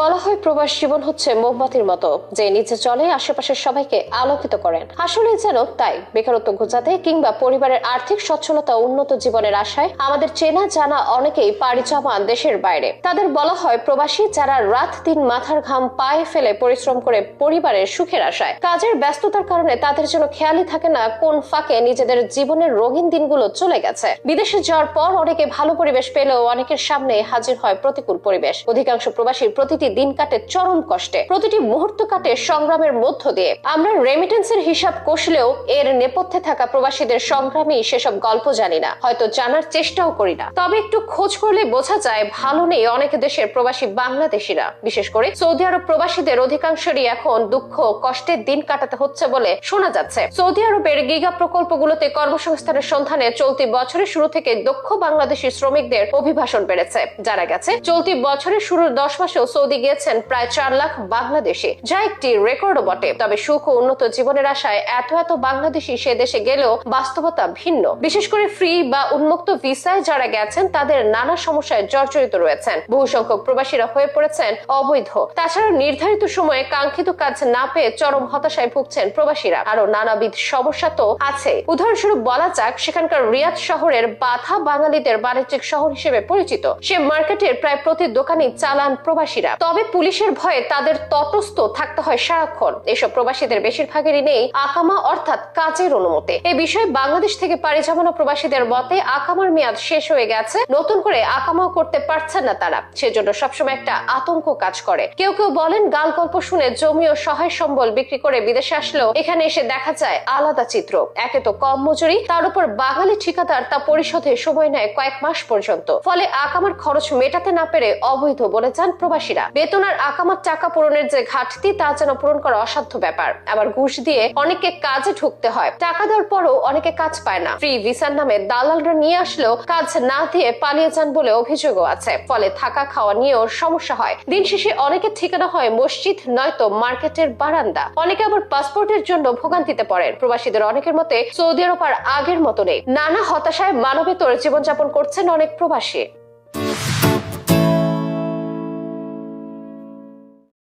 বলা হয় প্রবাস জীবন হচ্ছে মোমবাতির মতো, যে নিচে চলে আশেপাশের সবাইকে আলোকিত করেন। আসলে যেন তাই। বেকারত্ব ঘুচাতে কিংবা পরিবারের আর্থিক সচ্ছলতা উন্নত জীবনের আশায় আমাদের চেনা জানা অনেকেই পাড়ি জমান দেশের বাইরে। তাদের বলা হয় প্রবাসী, যারা রাত দিন মাথার ঘাম পায়ে ফেলে পরিশ্রম করে পরিবারের সুখের আশায়। কাজের ব্যস্ততার কারণে তাদের জন্য খেয়ালই থাকে না কোন ফাঁকে নিজেদের জীবনের রঙিন দিনগুলো চলে গেছে। বিদেশে যাওয়ার পর অনেকে ভালো পরিবেশ পেলেও অনেকের সামনে হাজির হয় প্রতিকূল পরিবেশ। অধিকাংশ প্রবাসীর প্রতিটি দিন কাটে চরম কষ্টে, প্রতিটি মুহূর্ত কাটে সংগ্রামের মধ্য দিয়ে। আমরা রেমিটেন্সের হিসাব কষলেও এর নেপথ্যে থাকা প্রবাসীদের সংগ্রামী সেসব গল্প জানি না, হয়তো জানার চেষ্টাও করি না। তবে একটু খোঁজ করলে বোঝা যায় ভালো নেই অনেক দেশের প্রবাসী বাংলাদেশিরা। বিশেষ করে সৌদি আরব প্রবাসীদের অধিকাংশেরই এখন দুঃখ কষ্টের দিন কাটাতে হচ্ছে বলে শোনা যাচ্ছে। সৌদি আরবের গিগা প্রকল্পগুলোতে কর্মসংস্থানের সন্ধানে চলতি বছরের শুরু থেকে দক্ষ বাংলাদেশি শ্রমিকদের অভিবাসন বেড়েছে। জানা গেছে চলতি বছরের শুরুর 10 মাসেও সৌদি গিয়েছেন প্রায় 4 লাখ বাংলাদেশি, যা একটি রেকর্ডও বটে। তবে সুখ ও উন্নত জীবনের আশায় এত বাংলাদেশি সে দেশে গেলেও বাস্তবতা ভিন্ন। বিশেষ করে ফ্রি বা উন্মুক্ত ভিসায় যারা গেছেন তাদের নানা সমস্যায় জর্জরিত রয়েছেন। বহু সংখ্যক প্রবাসীরা হয়ে পড়েছেন অবৈধ। তাছাড়া নির্ধারিত সময়ে কাঙ্ক্ষিত কাজ না পেয়ে চরম হতাশায় ভুগছেন প্রবাসীরা। আরো নানাবিধ সমস্যা তো আছে। উদাহরণস্বরূপ বলা যাক, সেখানকার রিয়াদ শহরের বাথা বাঙালিদের বাণিজ্যিক শহর হিসেবে পরিচিত। সে মার্কেটের প্রায় প্রতি দোকানে চালান প্রবাসীরা। তবে পুলিশের ভয়ে তাদের তটস্থ থাকতে হয় সারাক্ষণ। এসব প্রবাসীদের বেশিরভাগেরই নেই আকামা অর্থাৎ কাজের অনুমতি। এই বিষয়ে বাংলাদেশ থেকে পাড়ি জমানো প্রবাসীদের মতে আকামার মেয়াদ শেষ হয়ে গেছে, নতুন করে আকামাও করতে পারছেন না তারা। সেজন্য সবসময় একটা আতঙ্ক কাজ করে। কেউ কেউ বলেন গাল গল্প শুনে জমি ও সহায় সম্বল বিক্রি করে বিদেশে আসলেও এখানে এসে দেখা যায় আলাদা চিত্র। একে তো কম মজুরি, তার উপর বাঙালি ঠিকাদার তা পরিশোধে সময় নেয় কয়েক মাস পর্যন্ত। ফলে আকামার খরচ মেটাতে না পেরে অবৈধ বলে যান প্রবাসীরা। বেতন আর আকামার টাকা পূরণের যে ঘাটতি তা যেন পূরণ করা অসাধ্য ব্যাপার। আবার ঘুষ দিয়ে অনেকে কাজে ঢুকতে হয়, টাকা দেওয়ার পরও অনেকে কাজ পায় না। ফ্রি ভিসার নামে দালালরা নিয়ে আসলেও কাজ না দিয়ে পালিয়ে যান বলে অভিযোগও আছে। ফলে থাকা খাওয়া নিয়েও সমস্যা হয়। দিন শেষে অনেকের ঠিকানা হয় মসজিদ নয়তো মার্কেটের বারান্দা। অনেকে আবার পাসপোর্টের জন্য ভোগান্তিতে পড়েন। প্রবাসীদের অনেকের মতে সৌদি আরব আর আগের মতো নেই। নানা হতাশায় মানবেতর জীবনযাপন করছেন অনেক প্রবাসী।